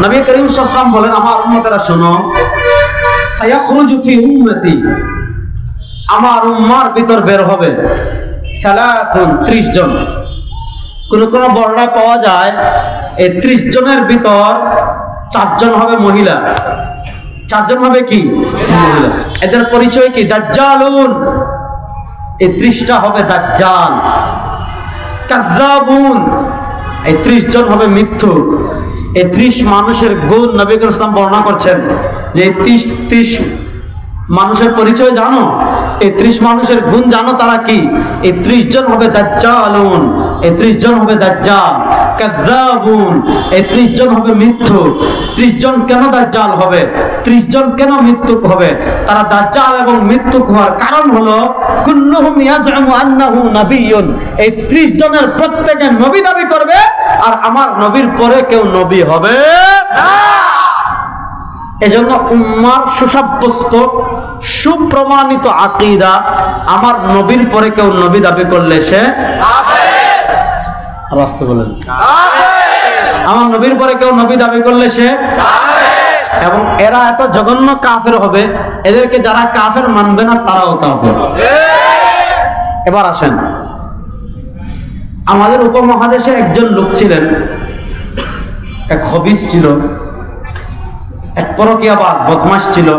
নবী করিম সাল্লাল্লাহু আলাইহি ওয়াসাল্লাম বলেন, আমার উম্মতেরা শোনো, সায়াখরুজু ফি উম্মতি, আমার উম্মার ভিতর বের হবে 30 জন। কোন কোন বর্ণনায় পাওয়া যায় এই 30 জনের ভিতর 4 জন হবে মহিলা। 4 জন হবে কি? মহিলা। এদের পরিচয় কি? দাজ্জালুন, এই 30টা হবে দাজ্জাল। কাযযাবুন, এই 30 জন হবে মিথ্যুক। এই 30 মানুষের গুণ নবী করিম সাল্লাল্লাহু আলাইহি ওয়াসাল্লাম বর্ণনা করছেন যে 30 মানুষের পরিচয় জানো? এই 30 মানুষের গুণ জানো তারা কি? এই 30 জন হবে দাজ্জালুন, এই 30 জন হবে দাজ্জাল। কাযযাবুন, এই 30 জন হবে মিথ্যুক। 30 জন কেন দাজ্জাল হবে? 30 জন কেন মিথ্যুক হবে? তারা দাজ্জাল এবং মিথ্যুক হওয়ার কারণ হলো কুল্লুহুম ইয়াজউমু আন্নাহু নাবিয়্যুন, এই 30 জনের প্রত্যেকে নবী দাবি করবে, আর আমার নবীর পরে কেউ নবী হবে না। এজন্য উম্মার সুসাব্যস্ত সুপ্রমাণিত আকীদা, আমার নবীর পরে কেউ নবী দাবি করলে সে কাফের। রাস্তা বলেন আমার নবীর পরে কেউ নবী দাবি করলে সে কাফের। এবং এরা এত জঘন্য কাফের হবে, এদেরকে যারা কাফের মানবে না তারাও কাফের। এবার আসেন, আমাদের উপমহাদেশে একজন লোক ছিলেন, এক খবিস ছিল, এক পরকীয়াবাজ বদমাশ ছিল।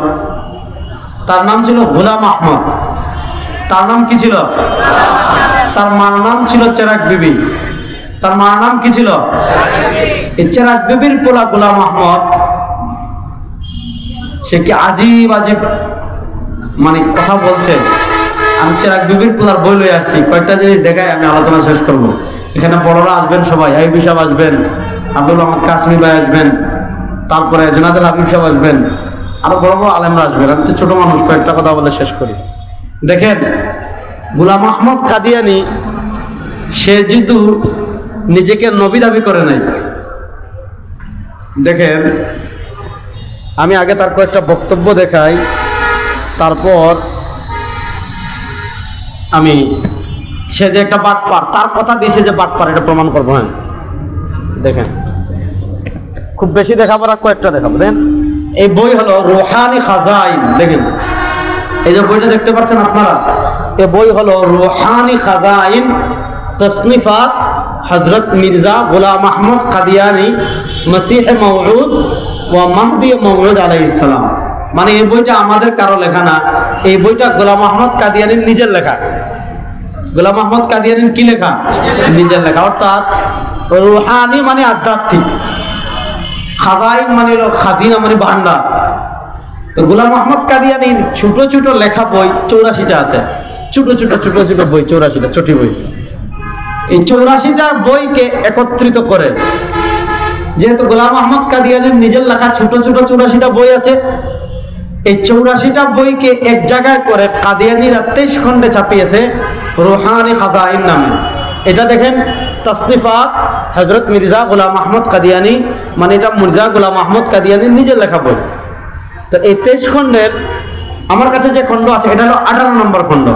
তার নাম ছিল গোলাম আহমদ। তার নাম কি ছিল? তার মার নাম ছিল চেরাগ বিবি। তার মার নাম কি ছিল? এই চেরাগ বিবির পোলা গোলাম আহমদ, সে কি আজীব আজীব মানে কথা বলছে। আমি চেরাগ বিবির পোলার বই লয়ে আসছি, কয়েকটা জিনিস দেখায় আমি আলোচনা শেষ করব। এখানে বড়রা আসবেন, সবাই আইবি সাহেব আসবেন, আব্দুল আহমদ কাসমি ভাই আসবেন, তারপরে জুনায়েদ হাবিব সাহেব আসবেন, আরো বড় বড় আলেমরা আসবেন। আমি তো ছোট মানুষ, কয়েকটা কথা বলে শেষ করি। দেখেন, গোলাম আহমদ কাদিয়ানি সে যেহেতু নিজেকে নবী দাবি করে নাই, দেখেন আমি আগে তার কয়েকটা বক্তব্য দেখাই, তারপর আমি সে যে একটা বাটপার, তার কথা দিয়ে সে যে বাটপার এটা প্রমাণ করবো। হ্যাঁ দেখেন, খুব বেশি দেখাবো না, কয়েকটা দেখাবো। দেন, এই বই হলো রুহানি খাজাইন। দেখেন এই যে বইটা দেখতে পাচ্ছেন আপনারা, এই বই হলো রুহানি খাজাইন, তসনিফাত হযরত মির্জা গোলাম আহমদ কাদিয়ানি মসিহ মওউদ ওয়া মাহদি মওউদ আলাইহিস সালাম। মানে এই বইটা আমাদের কারো লেখা না, এই বইটা গোলাম আহমদ কাদিয়ানির নিজের লেখা। গোলাম আহমদ কাদিয়ানির কি লেখা? নিজের লেখা। অর্থাৎ রুহানি মানে আধ্যাত্মিক, খাজাইন মানে হলো খাজিনা মানে ভান্ডার। তো গোলাম আহমদ কাদিয়ানির ছোট ছোট লেখা বই 84টা আছে, ছোট ছোট বই 84টা ছোট বই। এই 84টা বইকে একত্রিত করে, যেহেতু গোলাম আহমদ কাদিয়ানির নিজের লেখা ছোট ছোট 84টা বই আছে, এই 84টা বইকে এক জায়গায় করে কাদিয়ানিরা 23 খণ্ডে ছাপিয়েছে রুহানি খাজাইন নামে। এটা দেখেন, তসনিফাত হযরত মির্জা গোলাম আহমদ কাদিয়ানি, মানে এটা মির্জা গোলাম আহমদ কাদিয়ানির নিজের লেখা বই। তো এই 23 খণ্ডের আমার কাছে যে খণ্ড আছে এটা হলো 18 নম্বর খণ্ড।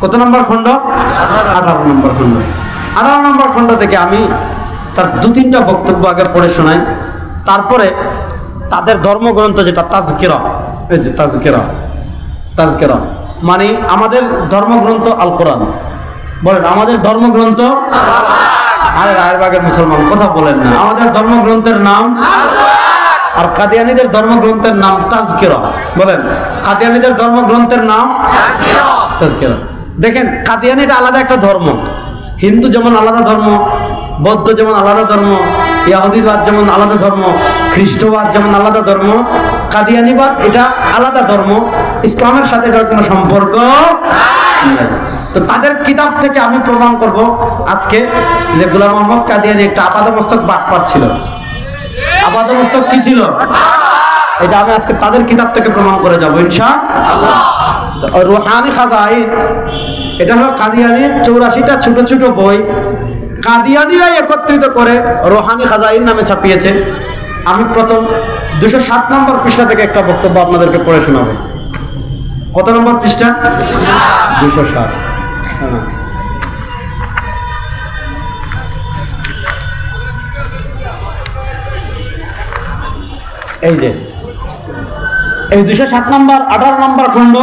কত নম্বর খণ্ড? 18 নম্বর খণ্ড। 18 নম্বর খণ্ড থেকে আমি তার 2-3টা বক্তব্য আগে পড়ে শোনাই, তারপরে তাদের ধর্মগ্রন্থ যেটা তাজকিরা, এই যে তাজকিরা মানে আমাদের ধর্মগ্রন্থ আল কোরআন। বলেন আমাদের ধর্মগ্রন্থ, আরে রায়েরবাগের মুসলমান কথা বলেন না, আমাদের ধর্মগ্রন্থের নাম আর কাদিয়ানীদের ধর্মগ্রন্থের নাম তাজকিরা। বলেন কাদিয়ানীদের ধর্মগ্রন্থের নাম তাজকিরা। দেখেন কাদিয়ানীটা আলাদা একটা ধর্ম, হিন্দু যেমন আলাদা ধর্ম, বৌদ্ধ যেমন আলাদা ধর্ম, ইহুদিবাদ যেমন আলাদা ধর্ম, খ্রিস্টবাদ যেমন আলাদা ধর্ম, কাদিয়ানীবাদ এটা আলাদা ধর্ম, ইসলামের সাথে এটার কোনো সম্পর্ক নাই। তো তাদের কিতাব থেকে আমি প্রমাণ করব আজকে যে গোলাম আহমদ কাদিয়ানী একটা আপাদমস্তক বাটপার ছিল। আপাদমস্তক কি ছিল? এটা আমি আজকে তাদের কিতাব থেকে প্রমাণ করে যাবো ইনশাআল্লাহ। রুহানি খাজাইন এটা হলো কাদিয়ানীর 84টা ছোট ছোট বই, কাদিয়ানীরাই একত্রিত করে রুহানি খাজাইন নামে ছাপিয়েছে। আমি প্রথম 207 নম্বর পৃষ্ঠা থেকে একটা বক্তব্য আপনাদেরকে পড়ে শোনাবো। কত নম্বর পৃষ্ঠা? 207। এই যে এই 207 নম্বর 18 নম্বর খণ্ড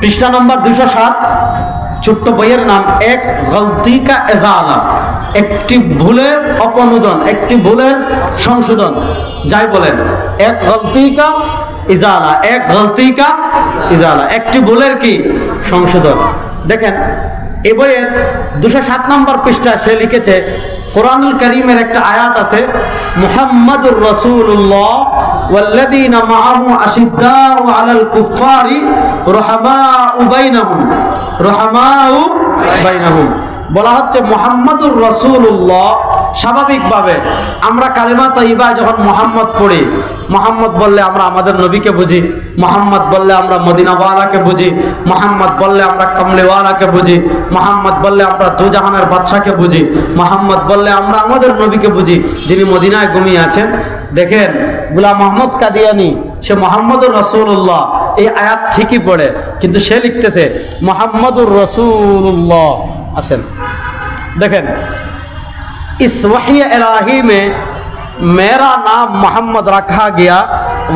পৃষ্ঠা নম্বর 207 ছোট্ট বইয়ের নাম এক গলতি কা ইজালা, একটি ভুলের অপনোদন, একটি ভুলের সংশোধন, যাই বলেন এক গলতি কা ইজালা, এক গলতি কা ইজালা, একটি ভুলের কি সংশোধন। দেখেন এই বইয়ের 207 নম্বর পৃষ্ঠা সে লিখেছে কোরআনুল কারীমের একটা আয়াত আছে মুহাম্মাদুর রাসূলুল্লাহ ওয়াল্লাযীনা মাআহু আশিদ্দাউ আলাল কুফফারি রুহামাউ বাইনাহুম, বলা হচ্ছে মুহাম্মাদুর রাসূলুল্লাহ। স্বাভাবিকভাবে আমরা কালিমা তাইয়্যিবা যখন মুহাম্মদ পড়ি, মুহাম্মদ বললে আমরা আমাদের নবীকে বুঝি, মুহাম্মদ বললে আমরা মদিনাওয়ালাকে বুঝি, মুহাম্মদ বললে আমরা কামলিওয়ালাকে বুঝি, মুহাম্মদ বললে আমরা দুজাহানের বাদশাকে বুঝি, মুহাম্মদ বললে আমরা আমাদের নবীকে বুঝি যিনি মদিনায় ঘুমিয়ে আছেন। দেখেন গোলাম মোহাম্মদ কাদিয়ানী সে মুহাম্মাদুর রাসূলুল্লাহ এই আয়াত ঠিকই পড়ে, কিন্তু সে লিখতেছে মুহাম্মাদুর রাসূলুল্লাহ। আসেন देखें इस वही इलाही में मेरा नाम मोहम्मद रखा गया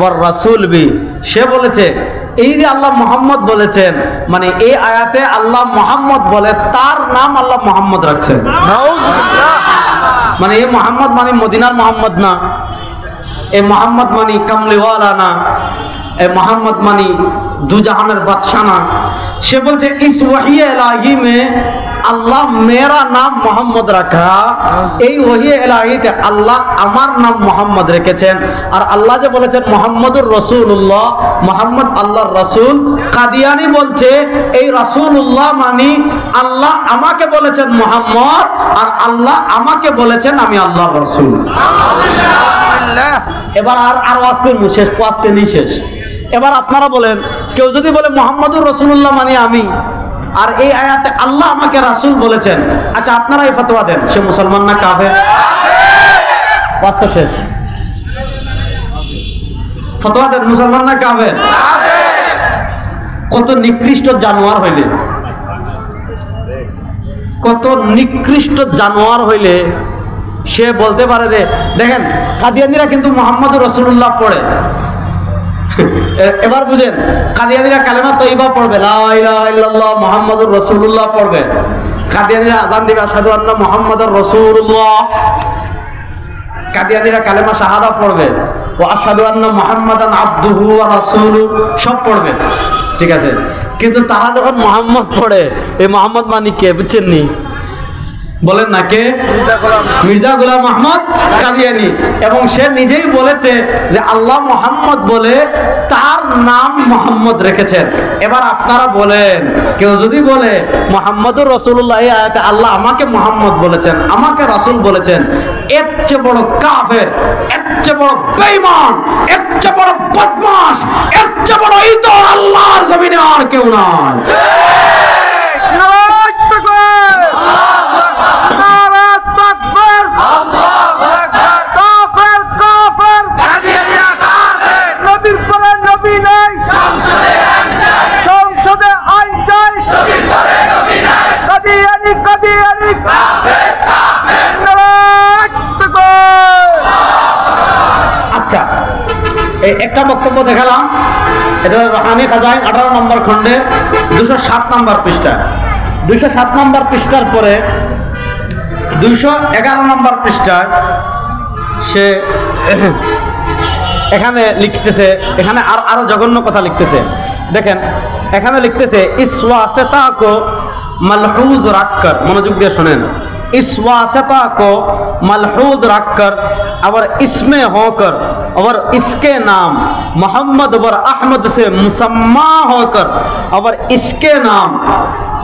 और रसूल भी সে বলেছে এই যে আল্লাহ মোহাম্মদ বলেছেন মানে এই আয়াতে আল্লাহ মোহাম্মদ বলে তার নাম আল্লাহ মোহাম্মদ রাখছেন। মানে এই মোহাম্মদ মানে মদিনার মোহাম্মদ না, এই মোহাম্মদ মানে কামলিওয়ালা না, এই মোহাম্মদ মানে দুজাহানের বাদশা না। সে বলছে इस वही इलाही में আল্লাহ মেরা নাম মোহাম্মদ রাখা, এই ওহী ইলাহিতে আল্লাহ আমার নাম মোহাম্মদ রেখেছেন। আর আল্লাহ যে বলেছেন মোহাম্মদুর রাসূলুল্লাহ, মোহাম্মদ আল্লাহর রাসূল, কাদিয়ানী বলছে এই রাসূলুল্লাহ মানে আল্লাহ আমাকে বলেছেন মোহাম্মদ আর আল্লাহ আমাকে বলেছেন আমি আল্লাহর রাসূল। এবার আর ওয়াজ করব, শেষ ওয়াজতে নেই শেষ। এবার আপনারা বলেন কেউ যদি বলে মোহাম্মদুর রাসূলুল্লাহ মানে আমি, আর এই আয়াতে আল্লাহ আমাকে রাসূল বলেছেন, আচ্ছা আপনারা এই ফতোয়া দেন সে মুসলমান না কাফের? বাস্তব শেষ, ফতোয়া দেন মুসলমান না কাফের? কত নিকৃষ্ট জানোয়ার হইলে, কত নিকৃষ্ট জানোয়ার হইলে সে বলতে পারে যে দেখেন কাদিয়ানীরা কিন্তু মুহাম্মদুর রাসূলুল্লাহ পড়ে। এবার বুঝেন কাদিয়ানীরা কালেমা তয়্যিবা পড়বে, লা ইলাহা ইল্লাল্লাহ মুহাম্মাদুর রাসূলুল্লাহ পড়বে। কাদিয়ানীরা আযান দিবে আশহাদু আন্না মুহাম্মাদার রাসূলুল্লাহ। কাদিয়ানীরা কালেমা শাহাদা পড়বে, ওয়া আশহাদু আন্না মুহাম্মাদান আবদুহু ওয়া রাসূলুহু, সব পড়বে, ঠিক আছে। কিন্তু তারা যখন মুহাম্মদ পড়ে, এই মুহাম্মদ মানে কে বুঝছেন নি? বলেন না কে? মির্জা গোলাম আহমদ কাদিয়ানী। এবং সে নিজেই বলেছে যে আল্লাহ মোহাম্মদ বলে তার নাম মোহাম্মদ রেখেছেন। এবার আপনারা বলেন কেউ যদি বলে মুহাম্মদুর রাসূলুল্লাহ এই আয়াতে আল্লাহ আমাকে মোহাম্মদ বলেছেন, আমাকে রাসূল বলেছেন, এর চেয়ে বড় কাফের, এর চেয়ে বড় বেঈমান, এর চেয়ে বড় বদমাশ, এর চেয়ে বড় ইতর আল্লাহর জমিনে আর কেউ নাই। আচ্ছা একটা বক্তব্য দেখালাম, এটা রুহানি খাজাইন 18 নম্বর খণ্ডে 207 নম্বর পৃষ্ঠা। 207 নম্বর পৃষ্ঠার পরে 211 নম্বর পৃষ্ঠায় সে এখানে লিখতেছে, এখানে আরো জঘন্য কথা লিখতেছে। দেখেন এখানে লিখতেছে ইসওয়াসতা কো মলহুজ রাখकर, মনোযোগ দিয়ে শুনেন, इस्वासता को मलहूज रखकर और इसमें होकर और इसके नाम मोहम्मद और अहमद से मुसम्मा होकर और इसके नाम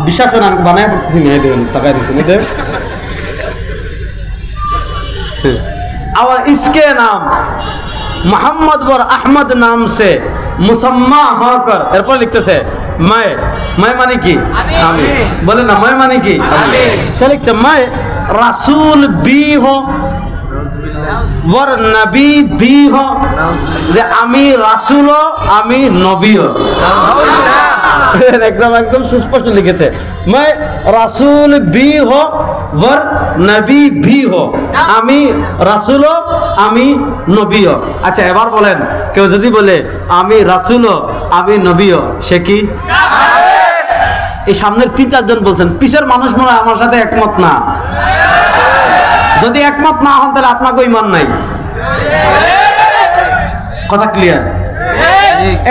विशेष नाम बनाए पड़ती है और इसके नाम मोहम्मद और अहमद नाम से मुसम्मा होकर, एरपर लिखते से मैं माने की आमी, बोले ना मैं माने की आमी, लिखते मैं रसूल भी हो वर नबी भी हो, যে আমি রাসূল ও আমি নবী ও। একদম একদম সুস্পষ্ট লিখেছে, मैं রাসূল भी हो वर নবী भी हो, আমি রাসূলও আমি নবীও। আচ্ছা এবার বলেন, কেউ যদি বলে আমি রাসূলও আমি নবীও, সে কি কাফের? এই সামনের 3-4 জন বলছেন, পিছের মানুষ মনে হয় আমার সাথে একমত না। যদি একমত না হন তাহলে আপনাকে ঈমান নাই। কথা ক্লিয়ার?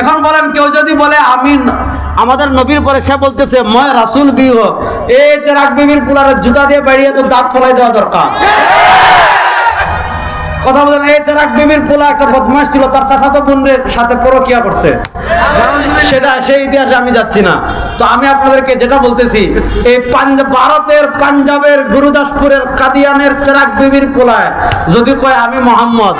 এখন বলেন, কেউ যদি বলে আমি আমাদের নবীর পরে, সে বলতেছে মই রাসূল বি হো, এই চেরাগ বিবির পুলারের জুতা দিয়ে বেরিয়ে তো দাঁত ফলাই দেওয়া দরকার। কথা বলেন, এই চেরাগ বিবির পোলা একটা বদমাশ ছিল, তার চাচাতো বোনের সাথে পরকিয়া করছে, সেটা সেই ইতিহাসে আমি যাচ্ছি না। তো আমি আপনাদেরকে যেটা বলতেছি, এই ভারতের পাঞ্জাবের গুরুদাসপুরের কাদিয়ানের চেরাগ বিবির পোলায় যদি কয় আমি মোহাম্মদ,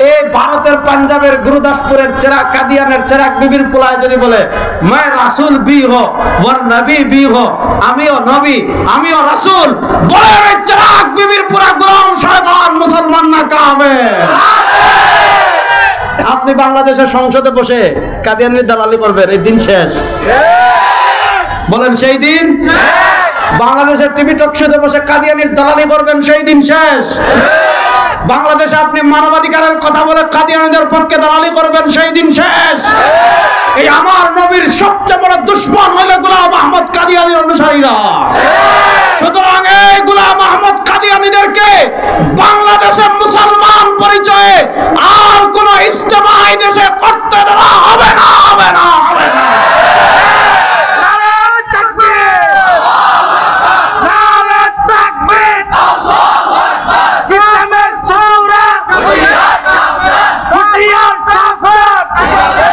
এই ভারতের পাঞ্জাবের গুরুদাসপুরের কাদিয়ানের চেরাগ বিবির পোলায় যদি বলে मैं রাসূল বি হো ওর নবী বি হো, আমিও নবী আমিও রাসূল, বলে এই চেরাগ বিবির পুরা গোলাম শয়তান, মুসলমান না কাফের। আপনি বাংলাদেশের সংসদে বসে কাদিয়ানির দালালি করবেন, এই দিন শেষ। বলেন সেই দিন বাংলাদেশের টিভি টক শোতে বসে কাদিয়ানির দালালি করবেন, সেই দিন শেষ। বাংলাদেশে আপনি মানবাধিকারের কথা বলে কাদিয়ানিদের পক্ষে দালালি করবেন, সেই দিন শেষ। এই আমার নবীর সবচেয়ে বড় দুশমন হলো গোলাম আহমদ কাদিয়ানির অনুসারীরা। সুতরাং এই গোলাম আহমদ কাদিয়ানিদেরকে বাংলাদেশের মুসলমান পরিচয়ে আর কোন ইজতেমা এই দেশে করতে দেওয়া হবে না, হবে না, হবে না।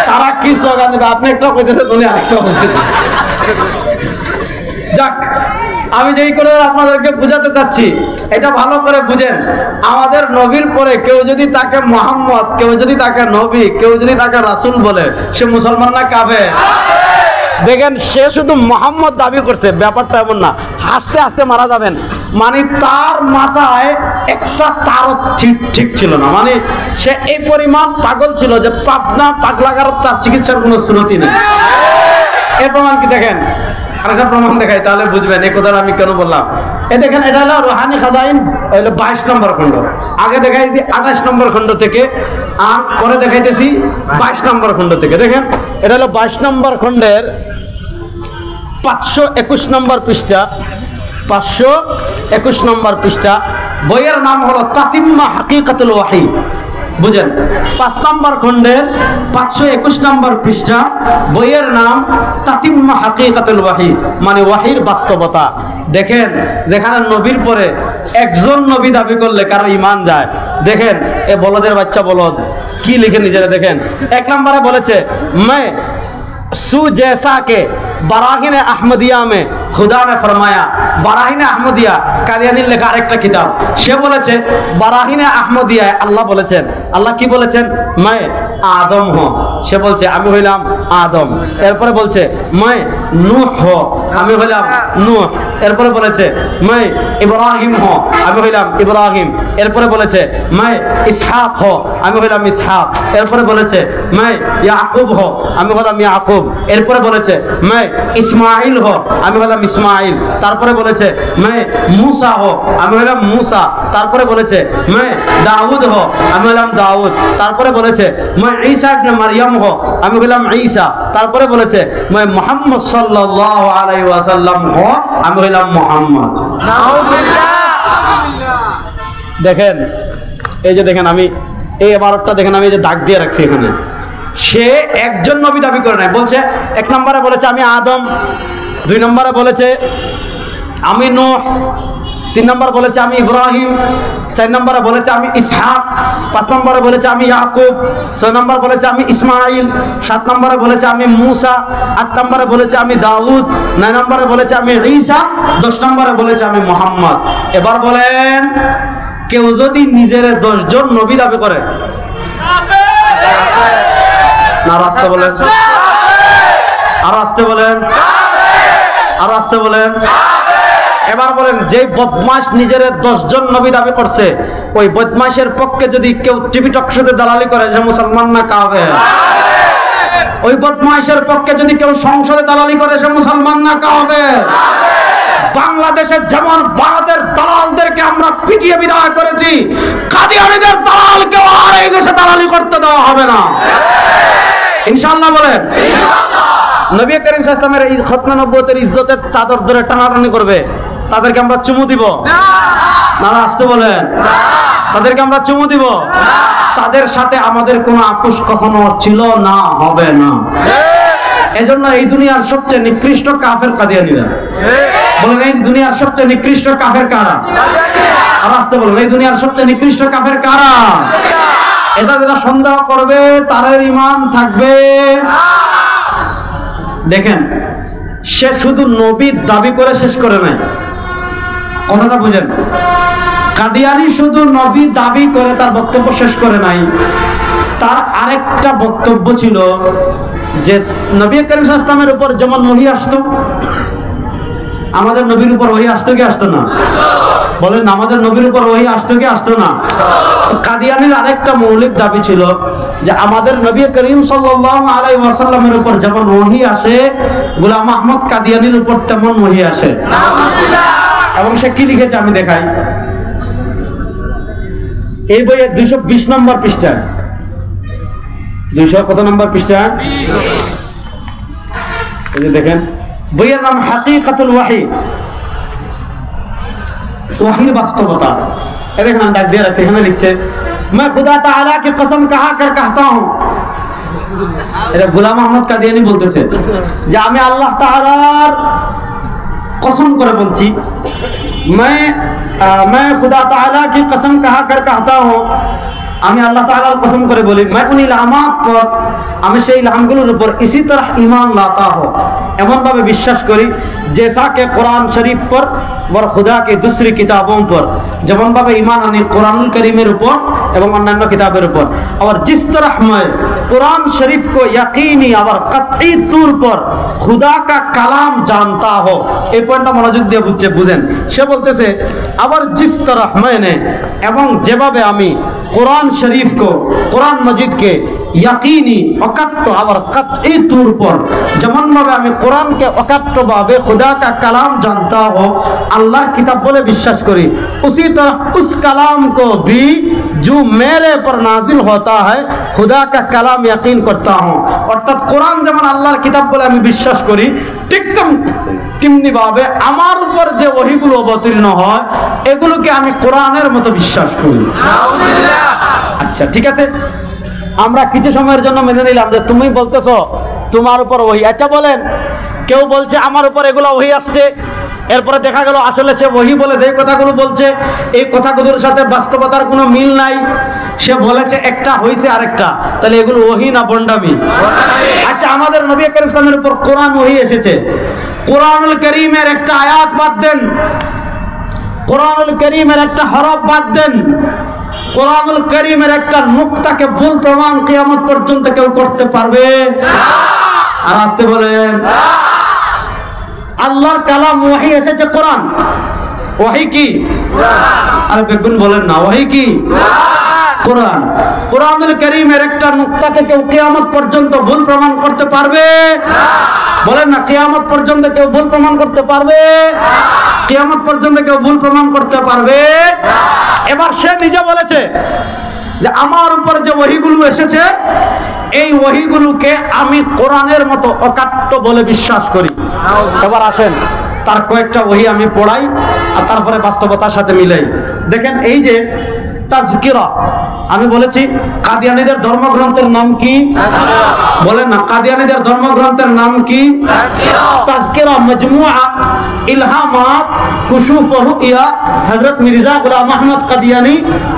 তারা কি স্লোগান দেবে? আপনি একটা কইতেছেন, উনি আরেকটা বলতেছেন। যাক, আমি যেই করে আপনাদেরকে বুঝাতে চাচ্ছি, এটা ভালো করে বুঝেন। আমাদের নবীর পরে কেউ যদি তাকে মুহাম্মদ, কেউ যদি তাকে নবী, কেউ যদি তাকে রাসূল বলে, সে মুসলমান না কাফের? দেখেন, সে শুধু মুহাম্মদ দাবি করছে, ব্যাপারটা এমন না। হাসতে হাসতে মারা যাবেন, মানে তার মাথায় একটা তার ঠিক ছিল না, মানে সে এই পরিমাণ পাগল ছিল যে পাগলাগার তার চিকিৎসার কোনো শ্রুতি নেই। এর প্রমাণ কি দেখেন, আরেকটা প্রমাণ দেখাই, তাহলে বুঝবেন এই কথাটা আমি কেন বললাম। এই দেখেন, এটা হলো রুহানি খাজাইন, হলো 22 নম্বর খণ্ড। আগে দেখাইছি 28 নম্বর খণ্ড থেকে, আর পরে দেখাইতেছি 22 নম্বর খণ্ড থেকে। দেখেন, এটা হলো 22 নম্বর খণ্ডের 521 নম্বর পৃষ্ঠা, 521 নম্বর পৃষ্ঠা। বইয়ের নাম হলো তাতিম্মা হাকিকাতুল ওয়াহি। বুঝেন, 5 নম্বর খণ্ডের 521 নম্বর পৃষ্ঠা, বইয়ের নাম তাতিম্মা হাকিকাতুল ওয়াহি, মানে ওয়াহির বাস্তবতা। দেখেন, যেখানে নবীর পরে একজন নবী দাবি করলে কারো ঈমান যায়। দেখেন, এ বলদের বাচ্চা বলদ কি লিখে নিজেরা। দেখেন, 1 নম্বরে বলেছে मैं सू जैसा के बराहीन अहमदिया में खुदा ने फरमाया। বারাহিনে আহমদিয়া কাদিয়ানির লেখা আরেকটা কিতাব। সে বলেছে বারাহিনে আহমদিয়ায় আল্লাহ বলেছেন, আল্লাহ কি বলেছেন? मैं आदम हूँ, সে বলছে আমি হইলাম আদম। এরপরে বলছে मैं নূহ হো, আমি হইলাম নূহ। এরপরে বলেছে मैं ইব্রাহিম হো, আমি হইলাম ইব্রাহিম। এরপরে বলেছে मैं ইসহাক হো, আমি হইলাম ইসহাক। এরপরে বলেছে मैं ইয়াকুব হো, আমি হলাম ইয়াকুব। এরপরে বলেছে मैं ইসমাইল হো, আমি হলাম ইসমাইল। তারপরে বলেছে मैं मूसा हो, আমি হলাম मूसा। তারপরে বলেছে मैं দাউদ हो, আমি হলাম দাউদ। তারপরে বলেছে मैं ঈসা ইবনে মারইয়াম हो, আমি হলাম ঈসা। তারপরে বলেছে मैं মুহাম্মদ সাল্লাল্লাহু আলাইহি ওয়াসাল্লাম हो, আমি হলাম মুহাম্মদ। নাউযুবিল্লাহ। দেখেন, এই যে দেখেন, আমি এই ইবারতটা দেখেন, আমি এই যে দাগ দিয়ে রাখছি এখানে। সে একজন নবী দাবি করে নাই। বলছে 1 নম্বরে বলেছে আমি আদম, 2 নম্বরে বলেছে আমি নূহ, 3 নম্বর বলেছে আমি ইব্রাহিম, 4 নম্বরে বলেছে আমি ইসহাক, 5 নম্বরে বলেছে আমি ইয়াকুব, 6 নম্বর বলেছে আমি ইসমাইল, 7 নম্বরে বলেছে আমি মূসা, 8 নম্বরে বলেছে আমি দাউদ, 9 নম্বরে বলেছে আমি ঈসা, 10 নম্বরে বলেছে আমি মুহাম্মদ। এবার বলেন, কেউ যদি নিজের 10 জন নবী দাবি করে, না রাস্তা বলেন, আর আসতে বলেন, আর আসতে বলেন। এবার বলেন, যে বদমাশ নিজের 10 জন নবী দাবি করছে, ওই বদমাশের পক্ষে যদি কেউ টিভি টক শোতে দালালি করে, যে মুসলমান না কাফের? ওই বদমাইশের পক্ষে যদি কেউ সংসদে দালালি করে সে মুসলমান না কাফের। বাংলাদেশের যেমন ভারতের দালালদেরকে আমরা পিটিয়ে বিদায় করেছি, কাদিয়ানীদের দালালকে আর এই দেশে দালালি করতে দেওয়া হবে না, ইনশাআল্লাহ বলেন। নবী করিম সাল্লাল্লাহু আলাইহি ওয়াসাল্লামের এই খতনা নবুয়তের ইজ্জতের চাদর ধরে টানাটানি করবে, তাদেরকে আমরা চুমু দিব না? আসতে বলেন, তাদেরকে আমরা চুমু দিব? তাদের সাথে আমাদের কোনো আপোষ কখনো ছিল না, হবে না। এজন্য এই দুনিয়ার সবচেয়ে নিকৃষ্ট কাফের কাদিয়ানীরা। বলেন এই দুনিয়ার সবচেয়ে নিকৃষ্ট কাফের কারা? আর আসতে বলেন এই দুনিয়ার সবচেয়ে নিকৃষ্ট কাফের কারা? এটা যারা সন্দেহ করবে তাদের ঈমান থাকবে। দেখেন, সে শুধু নবীর দাবি করে শেষ করে নাই, কথাটা বুঝেন। কাদিয়ানী শুধু নবী দাবি করে তার বক্তব্য শেষ করে নাই, তার আরেকটা বক্তব্য ছিল যে নবী করিম সাল্লাল্লাহু আলাইহি ওয়াসাল্লামের উপর যেমন ওহী আসতো, আমাদের নবীর উপর ওহী আসতো কি আসতো না? বলেন আমাদের নবীর উপর ওহী আসতো কি আসতো না? কাদিয়ানীর আরেকটা মৌলিক দাবি ছিল যে আমাদের নবী করিম সাল্লাল্লাহু আলাইহি ওয়াসাল্লামের উপর যেমন ওহী আসে, গোলাম আহমদ কাদিয়ানীর উপর তেমন ওহী আসে। এবং সে কি লিখেছে আমি দেখাই, এই বইয়ের 220 নম্বর পৃষ্ঠায়, 200 কত নম্বর পৃষ্ঠায়? এই যে দেখেন, বইয়ের নাম হাকিকাতুল ওয়াহি, ওয়াহির বাস্তবতা। এই দেখেন আমি দাগ দিয়ে রাখছি, এখানে লিখছে मैं खुदा ताला की कसम कहा कर कहता हूं, এটা গোলাম আহমদ কাদিয়ানী বলতেছে যে আমি আল্লাহ তাআলার কসম করে বলছি, मैं खुदा ताला की कसम कहा कर कहता हूं, আমি আল্লাহ তাআলার কসম করে বলি, मैं उन इलाहात पर, আমি সেই ইলহামগুলোর উপর इसी तरह ईमान लाता हूं, এমন ভাবে বিশ্বাস করি जैसा कि कुरान शरीफ पर और खुदा की दूसरी किताबों पर, যেমন ভাবে ঈমান আনি কুরআনুল কারীমের উপর এবং অন্যান্য কিতাবের উপর। और जिस तरह मैं कुरान शरीफ को यकीनी और कतई तौर पर खुदा का कलाम जानता हो, এই পয়েন্টটা মনোযোগ দিয়ে বুঝেন। সে বলতেছে আবার जिस तरह मैंने, এবং যেভাবে আমি कुरान शरीफ को, कुरान मजिद के यकीनी अकट्ट और कतई तौर पर, যেমন ভাবে আমি কোরআনকে অকাট্য ভাবে खुदा का कलाम जानता हो, আল্লাহর কিতাব বলে বিশ্বাস করি, उसी तरह उस कलाम को भी जो मेरे पर नाजिल होता है खुदा का कलाम यकीन करता हूं। অর্থাৎ কোরআন যেমন আল্লাহর কিতাব বলে আমি বিশ্বাস করি, ঠিক তেমনি ভাবে আমার উপর যে ওহীগুলো অবতীর্ণ হয় এগুলোকে আমি কোরআনের মতো বিশ্বাস করি। আচ্ছা ঠিক আছে, আমরা কিছু সময়ের জন্য মেনে নিলাম যে তুমি বলতেছো তোমার উপর ওহী। আচ্ছা বলেন, কেউ বলছে আমার উপর এগুলো ওহী আসছে, এরপরে দেখা গেল আসলে সে ওহী বলে যে কথাগুলো বলছে এই কথাগুলোর সাথে বাস্তবতার কোনো মিল নাই, সে বলেছে একটা হইছে আরেকটা, তাহলে এগুলো ওহী না বন্ডামি? আচ্ছা আমাদের নবী করিম সাল্লাল্লাহু আলাইহি ওয়াসাল্লামের উপর কোরআন ওহী এসেছে, কোরআনুল কারীমের একটা আয়াত বাদ দেন, কোরআনুল কারীমের একটা হরফ বাদ দেন, কোরআনুল কারীমের একটা নুকতাকে ভুল প্রমাণ কিয়ামত পর্যন্ত কেউ করতে পারবে? আর আসতে বলেন, আল্লাহর কালাম ওহী এসেছে কোরআন, ওহী কি? আরে বেগুন বলেন না, ওহী কি? কোরআন। কোরআনুল কারীমের একটা নুকতাকে কেউ কিয়ামত পর্যন্ত ভুল প্রমাণ করতে পারবে? বলেন না, কিয়ামত পর্যন্ত কেউ ভুল প্রমাণ করতে পারবে? কিয়ামত পর্যন্ত কেউ ভুল প্রমাণ করতে পারবে? এবার সে নিজে বলেছে যে আমার উপর যে ওহীগুলো এসেছে এই ওহীগুলোকে আমি কোরআনের মতো অকাট্য বলে বিশ্বাস করি। এবার আসেন তার কয়েকটা ওহী আমি পড়াই আর তারপরে বাস্তবতার সাথে মিলাই। দেখেন এই যে তাজকিরা, আমি বলেছি কাদিয়ানীদের ধর্মগ্রন্থের নাম কি? বলেন না, কাদিয়ানীদের ধর্মগ্রন্থের নাম কি? তাজকিরা মাজমুআ ইলহামাত কুশুফ ও রুইয়া হযরত মির্জা গোলাম আহমদ কাদিয়ানী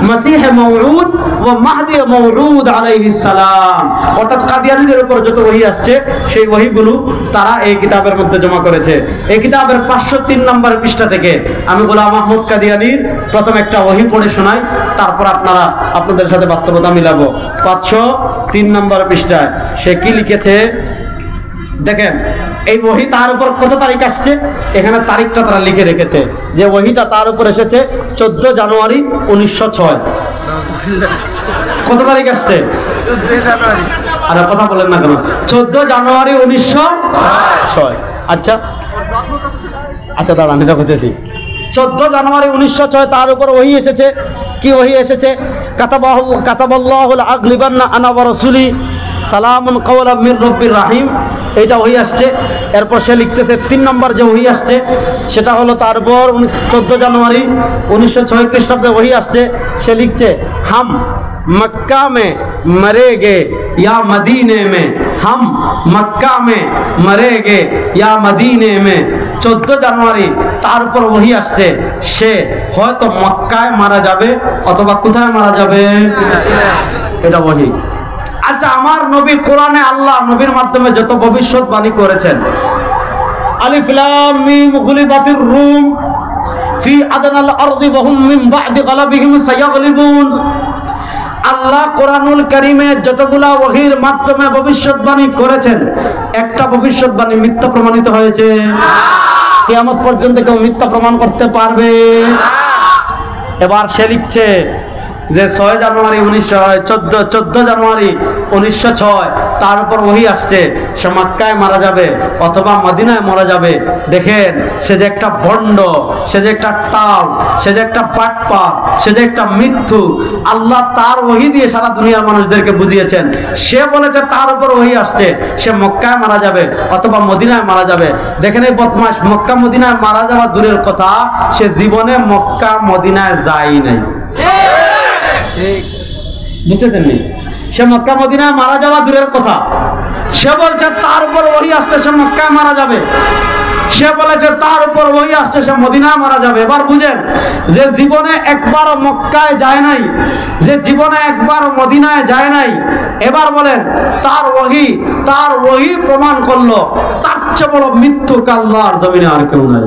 মসিহ মওউদ ও মাহদি মওউদ আলাইহিস সালাম। অর্থাৎ কাদিয়ানীদের উপর যত ওহী আসছে সেই ওহীগুলো তারা এই কিতাবের মধ্যে জমা করেছে। এই কিতাবের 503 নম্বর পৃষ্ঠা থেকে আমি গোলাম আহমদ কাদিয়ানীর প্রথম একটা ওহী পড়ে শোনাই, তারপর আপনাদের সাথে বাস্তবতা মিলাবো। 503 নম্বর পৃষ্ঠায় সে কি লিখেছে দেখেন। এই ওহী তার উপর কত তারিখ আসছে, এখানে তারিখটা তারা লিখে রেখেছে যে ওহীটা তার উপর এসেছে 14 জানুয়ারি 1906। কত তারিখ আসছে? 14 জানুয়ারি। আর কথা বলেন না কেন? 14 জানুয়ারি 1906। আচ্ছা আচ্ছা দাঁড়ান, এটা বলতেছি। 14 জানুয়ারি 1906 তার উপর ওহী এসেছে। কি ওহী এসেছে? কাতাবাল্লাহুল আগলিবান্না আনা ওয়া রাসূলি সালামুন কাওলাম মির রাব্বির রাহিম, এইটা ওহী আসছে। এরপর সে লিখতেছে 3 নম্বর যে ওহী আসছে সেটা হলো তারপর 14 জানুয়ারি 1906 খ্রিস্টাব্দে ওহী আসছে। সে লিখছে হাম मक्का में मरेंगे या मदीने में, हम मक्का में मरेंगे या मदीने में। 14 জানুয়ারি তার উপর ওহী আসছে, সে হয়তো মক্কায় মারা যাবে অথবা কোথায় মারা যাবে, এটা ওহী। আচ্ছা, আমার নবী কোরআনে আল্লাহ নবীর মাধ্যমে যত ভবিষ্যৎবাণী করেছেন, আলিফ লাম মিম গুলিবাতির রুম ফি আদনাল আরদি ওয়া হুম মিন বা'দি গালাবিহিম সায়াগলিবুন, আল্লাহ কোরআনুল কারীমে যতগুলা ওহীর মাধ্যমে ভবিষ্যৎবাণী করেছেন, একটা ভবিষ্যৎবাণী মিথ্যা প্রমাণিত হয়েছে? কিয়ামত পর্যন্ত কেউ মিথ্যা প্রমাণ করতে পারবে? এবার সে লিখছে যে 6 জানুয়ারি 14 জানুয়ারি 1906 তার উপর ওহী আসছে, সে মক্কায় মারা যাবে অথবা মদিনায় মারা যাবে। দেখেন, সে যে একটা ভণ্ড, সে যে একটা টাল, সে যে একটা বাটপার, সে যে একটা মিথ্যু। আল্লাহ তার ওহী দিয়ে সারা দুনিয়ার মানুষদেরকে বুঝিয়েছেন। সে বলেছে তার উপর ওহী আসছে, সে মক্কায় মারা যাবে অথবা মদিনায় মারা যাবে। দেখেন এই বদমাশ, মক্কা মদিনায় মারা যাওয়া দূরের কথা, সে জীবনে মক্কা মদিনায় যায় নাই। বুঝতেছেন নি? সে মক্কা মদিনায় মারা যাওয়া দূরের কথা, সে বলছে তার উপর ওহী আসছে সে মক্কায় মারা যাবে। সে বলেছে তার উপর ওহী আসছে সে মদিনায় মারা যাবে। এবার বুঝেন, যে জীবনে একবারও মক্কায় যায় নাই, যে জীবনে একবার মদিনায় যায় নাই, এবার বলেন তার ওহী প্রমাণ করলো। তার চেয়ে বড় মিথ্যুক আল্লাহর জমিনে আর কেউ নাই,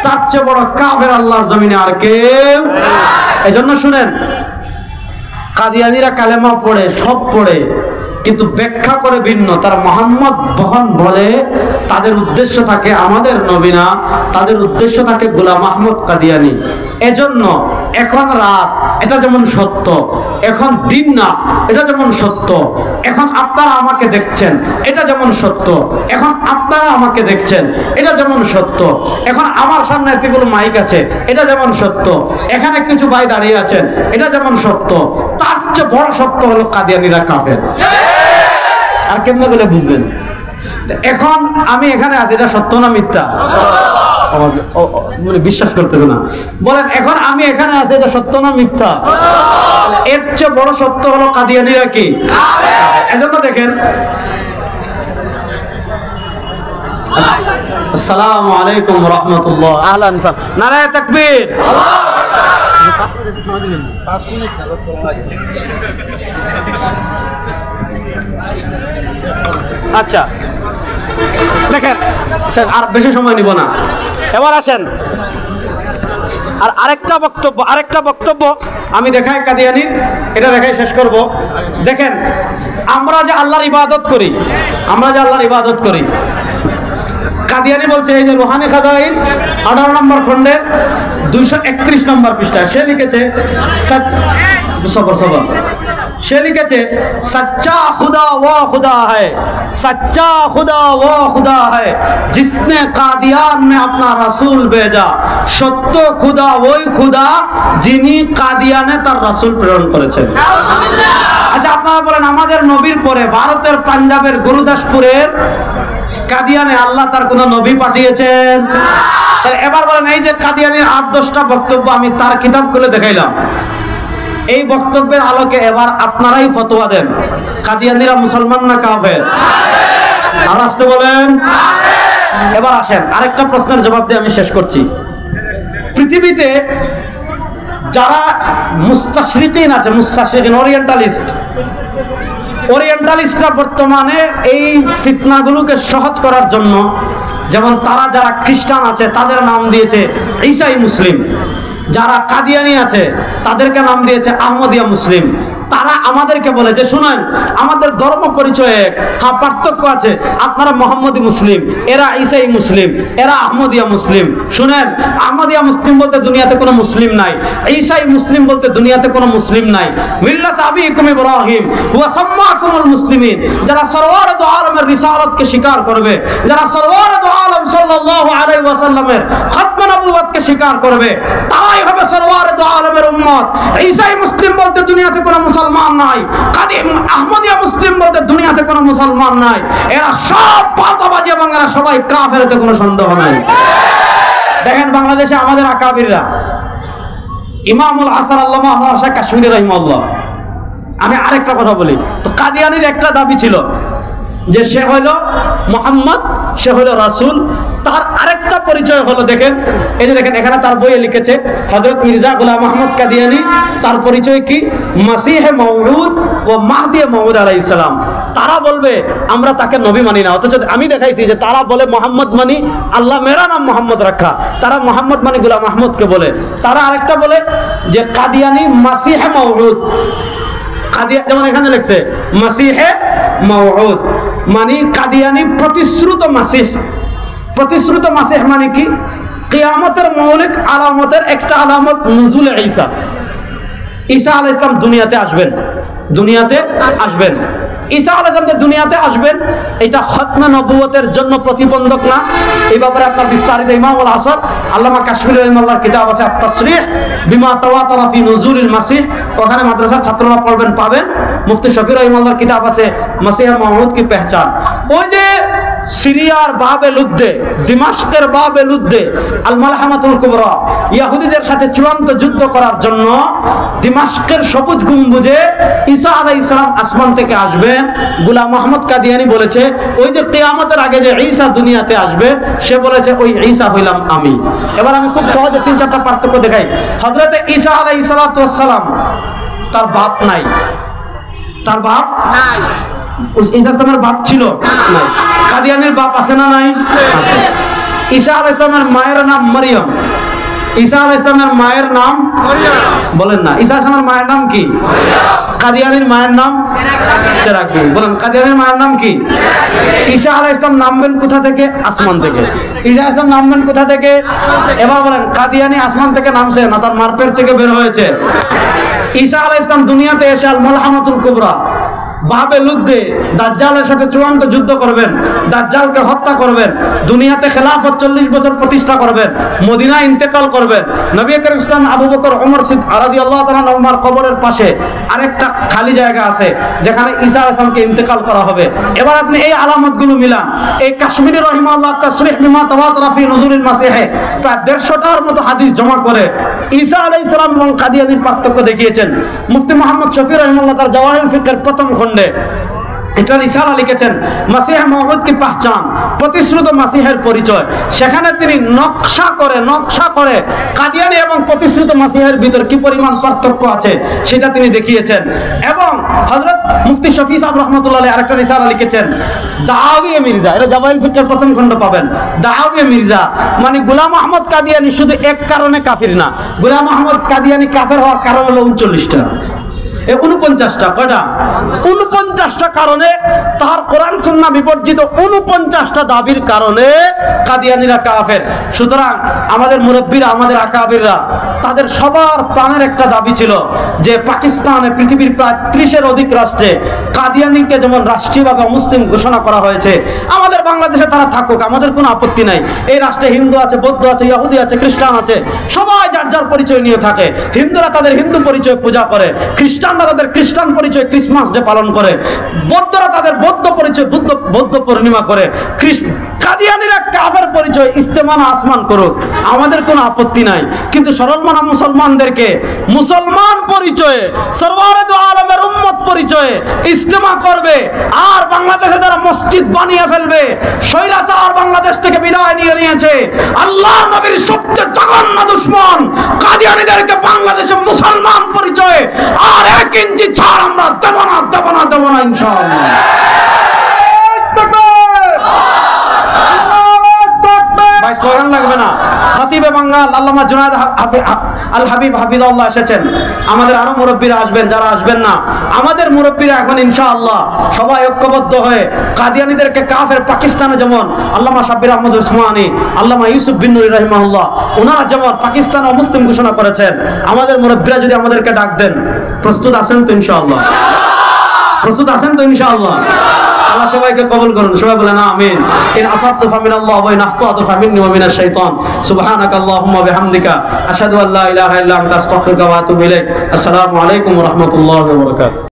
তার চেয়ে বড় কাফের আল্লাহর জমিনে আর কেউ। এজন্য শুনেন, কাদিয়ানীরা কালেমা পড়ে, সব পড়ে, কিন্তু ব্যাখ্যা করে ভিন্ন। তার মোহাম্মদ বহন বলে, তাদের উদ্দেশ্য থাকে আমাদের নবী না, তাদের উদ্দেশ্য থাকে গোলাম আহমদ কাদিয়ানী। এজন্য এখন রাত এটা যেমন সত্য, এখন দিন না এটা যেমন সত্য, এখন আপনারা আমাকে দেখছেন এটা যেমন সত্য, এখন আপনারা আমাকে দেখছেন এটা যেমন সত্য, এখন আমার সামনে এতগুলো মাইক আছে এটা যেমন সত্য, এখানে কিছু ভাই দাঁড়িয়ে আছেন এটা যেমন সত্য, তার চেয়ে বড় সত্য হলো কাদিয়ানীরা কাফের। আর কেমনে বলে বুঝবেন? এখন আমি এখানে আছি, এটা সত্য না মিথ্যা? বিশ্বাস করতেছে না। বলেন, এখন আমি এখানে আছি, এটা সত্য না মিথ্যা? এর চেয়ে বড় সত্য হলো কাদিয়ানীরা কি। এজন্য দেখেন, আসসালামু আলাইকুম ওয়া রাহমাতুল্লাহ, আহলান নারায়ে তাকবীর। আচ্ছা দেখেন, আর বেশি সময় নিব না, এবার আসেন আর আরেকটা বক্তব্য আমি দেখাই কাদিয়ানীর, এটা দেখাই শেষ করব। দেখেন, আমরা যে আল্লাহর ইবাদত করি, কাদিয়ানী বলছে, এই যে রুহানি খাজাইন 18 নম্বর খণ্ডের 231 নম্বর পৃষ্ঠায় সে লিখেছে, সে লিখেছে सच्चा खुदा वो खुदा है, सच्चा खुदा वो खुदा है जिसने कादियान में अपना रसूल भेजा, সত্য খুদা ওই খুদা যিনি কাদিয়ানে তার রাসূল প্রেরণ করেছেন। আচ্ছা, আপনারা বলেন, আমাদের নবীর পরে ভারতের পাঞ্জাবের গুরুদাসপুরের কাদিয়ানে আল্লাহ তার কোন নবী পাঠিয়েছেন? এবার বলেন, এই যে কাদিয়ানির 8-10টা বক্তব্য আমি তার কিতাব খুলে দেখাইলাম, এই বক্তব্যের আলোকে এবার আপনারাই ফতোয়া দেন, কাদিয়ানীরা মুসলমান না কাফের? আর আসতে বলেন। এবার আসেন আরেকটা প্রশ্নের জবাব দিয়ে আমি শেষ করছি। পৃথিবীতে যারা মুস্তাশরিকিন আছে, মুস্তাশরিকিন ওরিয়েন্টালিস্টরা বর্তমানে এই ফিতনাগুলোকে সহজ করার জন্য, যেমন তারা যারা খ্রিস্টান আছে তাদের নাম দিয়েছে ঈসাই মুসলিম, যারা কাদিয়ানি আছে তাদেরকে নাম দিয়েছে আহমদিয়া মুসলিম। তারা আমাদেরকে বলে যে শুনেন আমাদের ধর্ম পরিচয়ে হ্যাঁ পার্থক্য আছে, আপনারা মোহাম্মদী মুসলিম, এরা ঈসাই মুসলিম, এরা আহমদিয়া মুসলিম। শুনেন, আহমদিয়া মুসলিম বলতে দুনিয়াতে কোনো মুসলিম নাই, ঈসাই মুসলিম বলতে দুনিয়াতে কোনো মুসলিম নাই। মিল্লাত আবিকুম ইব্রাহিম ওয়া সাম্মাকুমুল মুসলিমিন, যারা সরওয়ার দু আলমের রিসালাতকে স্বীকার করবে, যারা সরওয়ার দু আলম সাল্লাল্লাহু আলাইহি ওয়াসাল্লামের খাতমে নবুয়তকে স্বীকার করবে, তারাই হবে সরওয়ার দু আলমের উম্মত। ঈসাই মুসলিম বলতে দুনিয়াতে কোনো মুসলমান নাই, কাদিম আহমদিয়া মুসলিম বলতে দুনিয়াতে কোনো মুসলমান নাই। এরা সব পাতাবাজি এবং এরা সবাই কাফের, এতে কোনো সন্দেহ নাই। দেখেন বাংলাদেশে আমাদের আকাবিররা, ইমামুল হাসান আল্লামা আনোয়ার শাহ কাশ্মীরি রাহিমাহুল্লাহ। আমি আরেকটা কথা বলি, তো কাদিয়ানির একটা দাবি ছিল যে সে হইল মুহাম্মদ, সে হইল রাসূল। তার আরেকটা পরিচয় হলো, দেখেন এই যে দেখেন এখানে তার বইয়ে লিখেছে হযরত মির্জা গোলাম আহমদ কাদিয়ানি, তার পরিচয় কি? মাসিহে মওউদ ও মাহদি মওউদ আলাইহিস সালাম। তারা বলবে আমরা তাকে নবী মানি না, অথচ আমি দেখাইছি যে তারা বলে মোহাম্মদ মানি, আল্লাহ মেরা নাম মোহাম্মদ রাখা, তারা মোহাম্মদ মানি গোলাম আহমদকে বলে। তারা আরেকটা বলে যে কাদিয়ানি মাসিহে মওউদ, যেমন এখানে লিখছে মাসিহে মওউদ মানে কাদিয়ানি প্রতিশ্রুত মাসিহ। প্রতিশ্রুত মাসিহ মানে কি? কিয়ামতের মৌলিক আলামতের একটা আলামত নুজুল ঈসা। ঈসা আলাইহিস সালাম দুনিয়াতে আসবেন, দুনিয়াতে আসবেন। ঈসা আলাইহিস সালাম দুনিয়াতে আসবেন, এটা খতমে নবুয়তের জন্য প্রতিবন্ধক না। এই ব্যাপারে আপনার বিস্তারিত ইমামুল আসর আল্লামা কাশ্মীরি রাহিমাহুল্লাহর কিতাব আছে আত-তাসরিহ বিমা তাওয়াতারা ফি নুজুলিল মাসিহ, ওখানে মাদ্রাসার ছাত্ররা পড়বেন পাবেন। মুফতি শফি রাহিমাহুল্লাহর কিতাব আছে মাসিহ মাউউদ কি পেহচান। ওই যে সিরিয়ার বাবেলুদ্দে, দিমাশকের বাবেলুদ্দে আল মালহামাতুল কুবরা, ইহুদিদের সাথে চূড়ান্ত যুদ্ধ করার জন্য দিমাশকের সবুজ গম্বুজে ঈসা আলাইহিস সালাম আসমান থেকে আসবেন। গোলাম আহমদ কাদিয়ানি বলেছে ওই যে কিয়ামতের আগে যে ঈসা দুনিয়াতে আসবে, সে বলেছে ওই ঈসা হইলাম আমি। এবার আমি খুব সহজে 3-4টা পার্থক্য দেখাই। হযরত ঈসা আলাইহিস সালাতু ওয়াস সালাম, তার বাপ নাই, তার বাপ নাই। ঈসা আলাইহিস বাপ ছিল নাই। কাদিয়ানির বাপ আছে না নাই? আছে। ঈসা আলাইহিস সালামের মায়ের নাম মারিয়াম। ঈসা আলাইহিস সালামের মায়ের নাম মারিয়াম। বলেন না, ঈসা আলাইহিস সালামের মায়ের নাম কি? মারিয়াম। কাদিয়ানির মায়ের নাম চেরাগী। বলেন কাদিয়ানির মায়ের নাম কি? ঈসা আলাইহিস সালাম নামবেন কোথা থেকে? আসমান থেকে। ঈসা আলাইহিস সালাম নামবেন কোথা থেকে? এবার বলেন কাদিয়ানি আসমান থেকে নামছে না তার মার পেট থেকে বের হয়েছে? ঈসা আলাইহিস সালাম দুনিয়াতে এসে আল মালহামাতুল কুবরা বাবেলুদ্দে দাজ্জালের সাথে চূড়ান্ত যুদ্ধ করবেন, দাজ্জালকে হত্যা করবেন, দুনিয়াতে খেলাফত 40 বছর প্রতিষ্ঠা করবেন, মদিনায় ইন্তেকাল করবেন। নবী করিম ইসলাম আবু বকর ওমর সিদ্দিক রাদিয়াল্লাহু তাআলা ওমর কবরের পাশে আরেকটা খালি জায়গা আছে যেখানে ঈসা আলাইহিস সালামকে ইন্তেকাল করা হবে। এবার আপনি এই আলামতগুলো মিলান। এই কাশ্মীরি রাহিমাহুল্লাহ তাসরিহ বিমা তাওয়াতারা ফি নুজুলিল মাসিহ প্রায় 150টার মতো হাদিস জমা করে ঈসা আলাইহিস সালাম এবং কাদিয়ানির পার্থক্য দেখিয়েছেন। মুফতি মুহাম্মদ শফি রাহিমাহুল্লাহ তার জাওয়াহিরুল ফিকহের প্রথম খণ্ডে এটা রিসালা লিখেছেন মাসিহ মাউউদ কি পহচান, প্রতিশ্রুত মাসিহের পরিচয়। সেখানে তিনি নকশা করে কাদিয়ানি এবং প্রতিশ্রুত মাসিহের ভিতর কি পরিমাণ পার্থক্য আছে সেটা তিনি দেখিয়েছেন। এবং হযরত মুফতি শফি সাহেব রাহমাতুল্লাহ আলাইহি আরেকটা রিসালা লিখেছেন দাওয়াই মির্জা, এটা জাওয়াহিরুল ফিকহের প্রথম খণ্ড পাবেন। দাওয়াই মির্জা মানে গোলাম আহমদ কাদিয়ানি শুধু এক কারণে কাফির না, গোলাম আহমদ কাদিয়ানি কাফের হওয়ার কারণ হলো 39টা। 49টা কয়টা? 49টা কারণে, তার কোরআন সুন্নাহ বিবর্জিত 49টা দাবির কারণে কাদিয়ানীরা কাফের। সুতরাং আমাদের মুরব্বীরা, আমাদের আকাবিররা, তাদের সবার প্রাণের একটা দাবি ছিল যে পাকিস্তানে পৃথিবীর প্রায় 30-এর অধিক রাষ্ট্রে কাদিয়ানীকে যেমন রাষ্ট্রীয়ভাবে অমুসলিম ঘোষণা করা হয়েছে, আমাদের বাংলাদেশে তারা থাকুক, আমাদের কোনো আপত্তি নাই। এই রাষ্ট্রে হিন্দু আছে, বৌদ্ধ আছে, ইহুদি আছে, খ্রিস্টান আছে, সবাই যার যার পরিচয় নিয়ে থাকে। হিন্দুরা তাদের হিন্দু পরিচয় পূজা করে, খ্রিস্টানরা তাদের খ্রিস্টান পরিচয় ক্রিসমাস ডে পালন করে, বৌদ্ধরা তাদের বৌদ্ধ পরিচয় বৌদ্ধ পূর্ণিমা করে, কাদিয়ানীরা কাফের পরিচয় ইস্তেমানা আসমান করুক, আমাদের কোনো আপত্তি নাই। কিন্তু সরলমানা মুসলমানদেরকে মুসলমান পরিচয়ে, সরওয়ারে দু আলমের উম্মত পরিচয়ে ইস্তেমা করবে, আর বাংলাদেশে যারা মসজিদ বানিয়ে ফেলবে, স্বৈরাচার বাংলাদেশ থেকে বিদায় নিয়ে নিয়েছে, আল্লাহর নবীর সবচেয়ে জঘন্য দুশমন কাদিয়ানীদেরকে বাংলাদেশে মুসলমান পরিচয়ে আর 1 ইঞ্চি ছাড় আমরা দেব না ইনশাআল্লাহ। স্লোগান লাগবে না। খতিবে বাঙ্গাল আল্লামা জুনায়েদ আল হাবিব হাফিজাল্লাহ এসেছেন, আমাদের আরো মুরব্বীরা আসবেন, যারা আসবেন না আমাদের মুরব্বীরা এখন ইনশাআল্লাহ সবাই ঐক্যবদ্ধ হয়ে কাদিয়ানীদেরকে কাফের পাকিস্তানে যেমন আল্লামা শাব্বির আহমদ উসমানী, আল্লামা ইউসুফ বিন নুরি রাহিমাহুল্লাহ ওনারা যেমন পাকিস্তান অমুসলিম ঘোষণা করেছেন, আমাদের মুরব্বীরা যদি আমাদেরকে ডাক দেন, প্রস্তুত আছেন তো ইনশাআল্লাহ? প্রস্তুত আছেন তো ইনশাআল্লাহ? আল্লাহ সবাইকে কবুল করুন, সবাই বলেন আমিন। ইন আসাবতু ফামিনাল্লাহ ওয়া ইন আখতাতু ফামিন্নি ওয়া মিনাশ শাইতান। সুবহানাকাল্লাহুম্মা ওয়া বিহামদিকা আশহাদু আল্লা ইলাহা ইল্লা আনতা আস্তাগফিরুকা ওয়া আতুবু ইলাইক। আসসালামু আলাইকুম ওয়া রাহমাতুল্লাহি ওয়া বারাকাতুহু।